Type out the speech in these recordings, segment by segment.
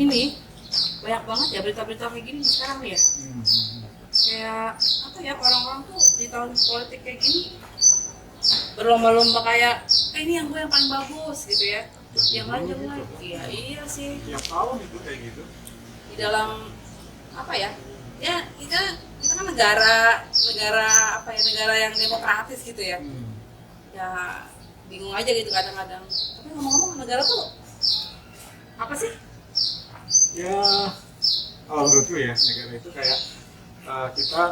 ini banyak banget ya berita-berita kayak gini sekarang ya. Kayak apa ya, orang-orang tuh di tahun politik kayak gini berlomba-lomba kayak ini yang gue yang paling bagus gitu ya, yang lain jelek. Iya sih, Tiap tahun itu kayak gitu. di dalam apa ya, ya kita kan negara apa ya, negara yang demokratis gitu ya. Ya bingung aja gitu kadang-kadang. Tapi ngomong-ngomong, negara tuh apa sih? Ya, kalau menurutku ya, negara itu kayak kita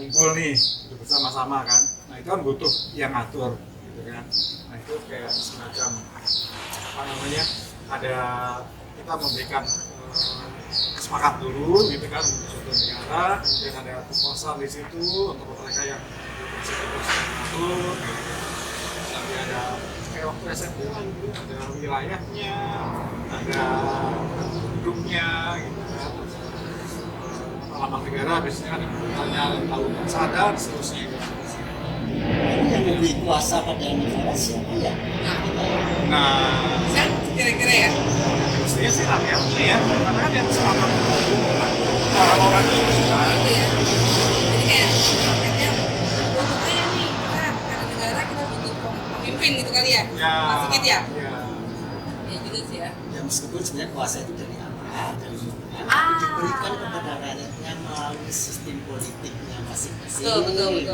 ngumpul nih gitu, bersama-sama kan. Nah itu kan butuh yang ngatur gitu kan. Nah itu kayak semacam apa namanya, ada kita memberikan semangat dulu gitu kan untuk suatu negara, kemudian ada kekuasaan di situ untuk mereka yang ngatur gitu. Nanti ada kayak waktu SMP lah gitu, ada wilayahnya, ada penduduknya gitu kan, lambang negara biasanya ada tanya laut sadar seterusnya gitu. Ini yang memberi kuasa pada negara siapa ya? Nah, Kan kira-kira ya. mestinya sih rakyatnya ya, karena kan yang selama orang-orang itu kan. Gitu ya. Jadi kayak rakyatnya butuh aja nih, kita karena negara kita butuh pemimpin gitu kali ya. Ya, Masih gitu ya. ya. Ya juga sih ya. Ya meskipun sebenarnya kuasa itu dari apa? Dari mana? Ah. Diberikan kepada rakyatnya melalui sistem politiknya masing-masing. Betul.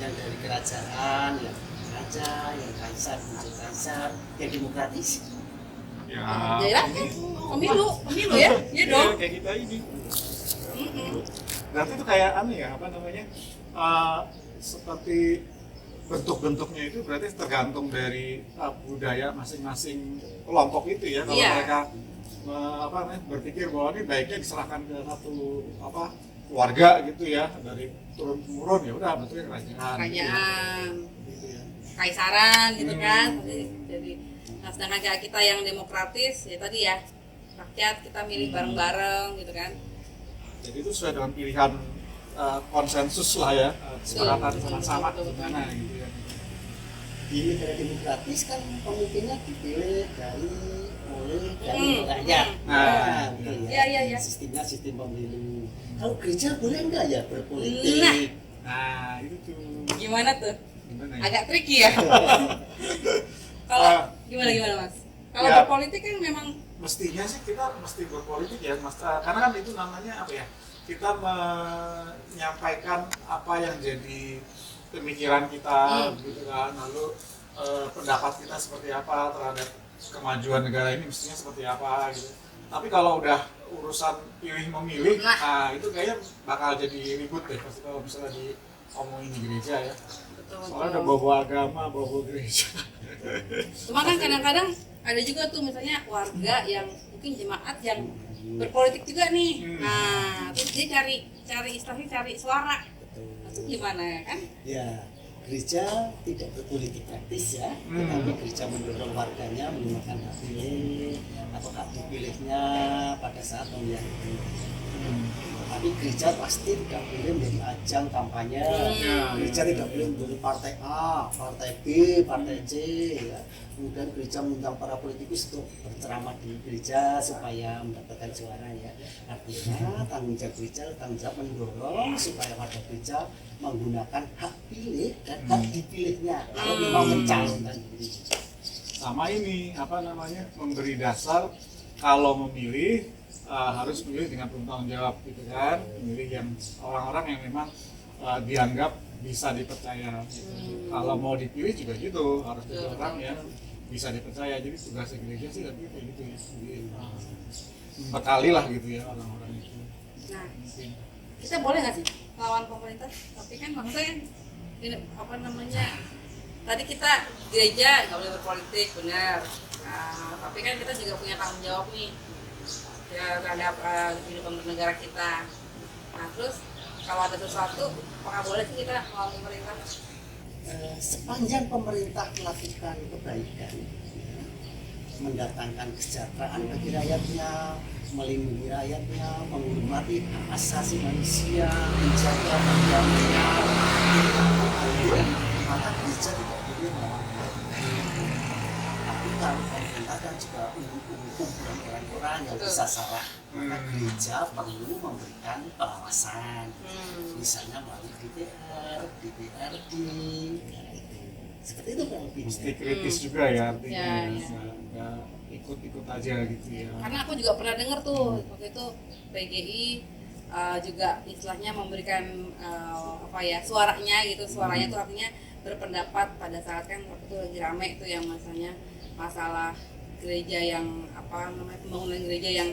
Yang dari kerajaan, yang raja, yang kaisar, muncul kaisar, yang demokratis. Ya. Jadi rakyat, pemilu ya, iya dong. Ya, kayak kita ini. Berarti itu kayak aneh ya, apa namanya? Seperti bentuk-bentuknya itu berarti tergantung dari budaya masing-masing kelompok itu ya. Kalau Iya. mereka apa namanya, berpikir bahwa ini baiknya diserahkan ke satu apa keluarga gitu ya, dari turun temurun ya udah bentuknya kerajaan. Kerajaan, Gitu ya. kaisaran gitu kan. Jadi nah, sedangkan kayak kita yang demokratis ya tadi ya, rakyat kita milih bareng-bareng gitu kan. Jadi itu sesuai dengan pilihan konsensus lah ya, kesepakatan Betul, sama-sama betul. gimana gitu ya. Di negara demokratis kan pemimpinnya dipilih oleh rakyat. Nah, betul iya. Sistemnya sistem pemilu. Kalau gereja boleh enggak ya berpolitik? Nah itu tuh Gimana tuh? gimana ya? Agak tricky ya. Kalau gimana Mas? Kalau Ya. berpolitik kan memang Mestinya sih kita mesti berpolitik ya, Mas. Karena kan itu namanya apa ya? Kita menyampaikan apa yang jadi pemikiran kita, gitu kan. Lalu pendapat kita seperti apa terhadap kemajuan negara ini mestinya seperti apa gitu. Tapi kalau udah urusan pilih memilih, nah itu kayaknya bakal jadi ribut deh pasti kalau misalnya diomongin di gereja ya. Soalnya udah bawa agama, bawa gereja. cuma kan kadang-kadang ada juga tuh misalnya warga yang mungkin jemaat yang berpolitik juga nih. Nah, terus dia cari istilahnya cari suara. Itu gimana ya kan? Ya, gereja tidak berpolitik praktis ya, tetapi gereja mendorong warganya menggunakan hak pilih atau hak dipilihnya pada saat pemilihan itu. Tapi gereja pasti tidak boleh menjadi ajang kampanye. Gereja tidak boleh menjadi partai A, partai B, partai C. Ya. Kemudian gereja mengundang para politikus untuk berceramah di gereja supaya mendapatkan suara ya. Artinya tanggung jawab gereja, tanggung jawab mendorong supaya warga gereja menggunakan hak pilih dan hak dipilihnya kalau memang mencalonkan diri. Sama ini apa namanya, memberi dasar kalau memilih harus memilih dengan penuh tanggung jawab gitu kan, memilih yang orang-orang yang memang dianggap bisa dipercaya gitu. Kalau mau dipilih juga gitu, harus pilih orang yang bisa dipercaya. Jadi tugas gereja sih tapi kayak gitu ya, membekali lah gitu ya orang-orang itu. Nah, kita boleh nggak sih lawan pemerintah? Tapi kan maksudnya ini, apa namanya, tadi kita gereja nggak boleh berpolitik, benar. Nah, tapi kan kita juga punya tanggung jawab nih ya, terhadap kehidupan bernegara kita. Nah, terus kalau ada sesuatu, apakah boleh sih kita melawan pemerintah? Sepanjang pemerintah melakukan kebaikan, mendatangkan kesejahteraan bagi rakyatnya, melindungi rakyatnya, menghormati hak asasi manusia, menjaga perdamaian, maka gereja tidak boleh melawan pemerintah. Tapi kalau pemerintah ada kan juga kumpulan orang-orang yang bisa salah. Maka gereja perlu memberikan pengawasan, misalnya melalui DPR, DPRD, seperti itu kan. Mesti kritis juga ya artinya, Ya. nggak ikut-ikut aja gitu ya. Karena aku juga pernah dengar tuh waktu itu PGI juga istilahnya memberikan suaranya gitu, suaranya tuh artinya berpendapat pada saat kan waktu itu lagi rame tuh yang masalah gereja yang pembangunan gereja yang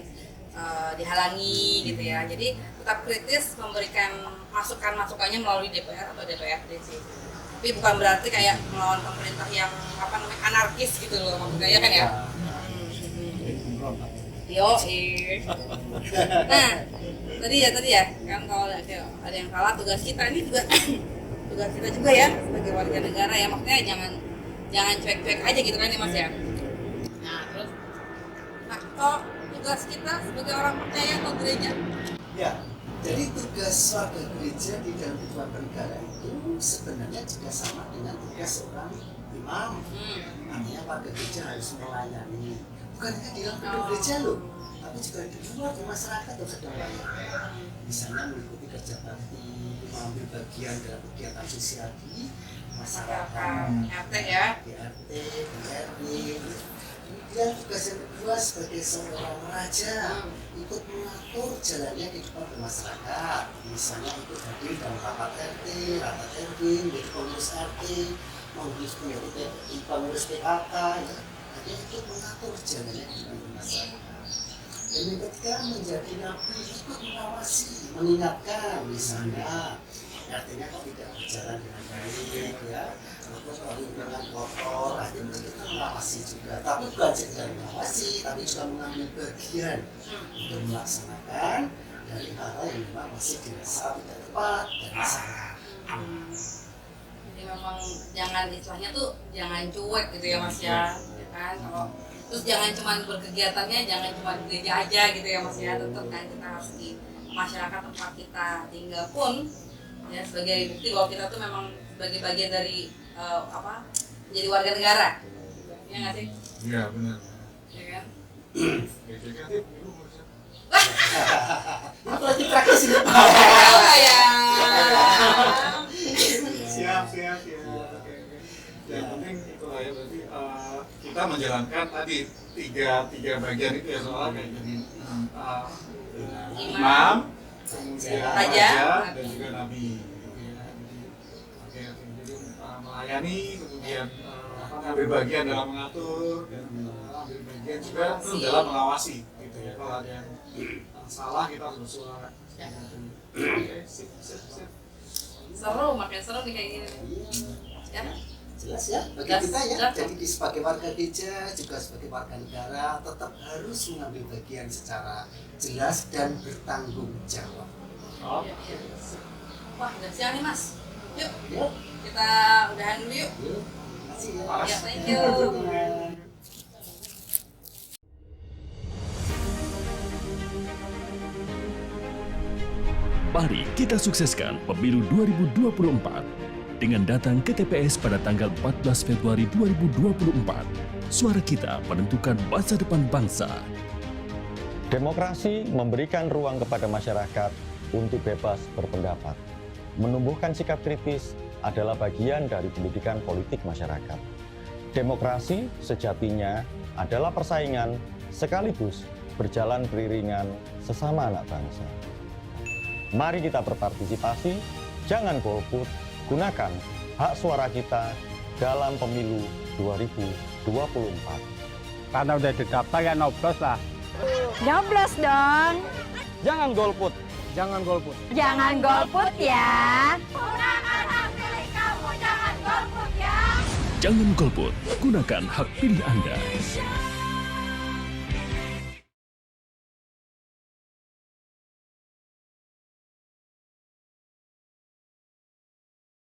dihalangi gitu ya. Jadi tetap kritis memberikan masukannya melalui DPR atau DPRD sih. Tapi bukan berarti kayak melawan pemerintah yang anarkis gitu loh maksudnya ya kan ya. Yo, nah tadi ya kan kalau ada yang salah tugas kita ini juga tugas kita juga ya sebagai warga negara ya, maksudnya jangan cuek-cuek aja gitu kan nih Mas ya. Nah terus, kalau tugas kita sebagai orang percaya atau gereja? Ya, jadi tugas warga gereja di dalam kehidupan negara itu sebenarnya juga sama dengan tugas seorang imam. Artinya warga gereja harus melayani, bukan hanya di dalam gedung gereja loh, tapi juga di luar di masyarakat harus sedang melayani. Misalnya mengikuti kerja bakti, mengambil bagian dalam kegiatan sosial di masyarakat, RT ya, di RT, di RW. Kemudian tugas yang kedua sebagai seorang raja, ikut mengatur jalannya kehidupan bermasyarakat. Misalnya ikut hadir dalam rapat RT, rapat RW, menjadi pengurus RT, pengurus PKK, ya. Jadi ikut mengatur jalannya kehidupan bermasyarakat. Dan yang ketiga menjadi nabi, ikut mengawasi, mengingatkan misalnya artinya kok tidak berjalan dengan baik ya, terus lingkungan kotor, akhirnya kita mengawasi juga, tapi bukan sekedar mengawasi, tapi juga mengambil bagian untuk melaksanakan dari hal-hal yang memang masih dirasa tidak tepat dan salah. Jadi memang jangan istilahnya tuh jangan cuek gitu ya Mas ya, kan kalau terus jangan cuma berkegiatannya jangan cuma di gereja aja gitu ya Mas ya, tetap kan kita harus di masyarakat tempat kita tinggal pun ya sebagai bukti bahwa kita tuh memang sebagai bagian dari menjadi warga negara, ya nggak sih? Iya benar. Ya kan? Gereja dulu harusnya. Apalagi praktis ini. Ya. Siap. Oke. Yang penting itulah ya, berarti kita menjalankan tadi tiga bagian itu ya, soalnya kayak jadi imam, kemudian raja, dan juga nabi. Oke. Jadi melayani, kemudian mengambil bagian dalam mengatur, dan ambil bagian juga dalam mengawasi gitu ya. Kalau ada yang salah kita harus bersuara. Oke, sip. Seru, makin seru nih kayak gini nih. Ya? Jelas ya bagi Jelas, kita ya. jelas. Jadi sebagai warga gereja juga sebagai warga negara tetap harus mengambil bagian secara jelas dan bertanggung jawab. Oh. Wah, udah siang nih Mas. Yuk, Yuk, kita udahan dulu yuk. yuk. Terima kasih ya. Ya, thank you. Mari kita sukseskan pemilu 2024 dengan datang ke TPS pada tanggal 14 Februari 2024. Suara kita menentukan masa depan bangsa. Demokrasi memberikan ruang kepada masyarakat untuk bebas berpendapat. Menumbuhkan sikap kritis adalah bagian dari pendidikan politik masyarakat. Demokrasi sejatinya adalah persaingan sekaligus berjalan beriringan sesama anak bangsa. Mari kita berpartisipasi, jangan golput, gunakan hak suara kita dalam pemilu 2024. Karena udah didaftar ya nyoblos lah. Nyoblos dong. Jangan golput. Jangan golput. Jangan golput ya. Gunakan hak pilih kamu, jangan golput ya. Jangan golput, gunakan hak pilih Anda.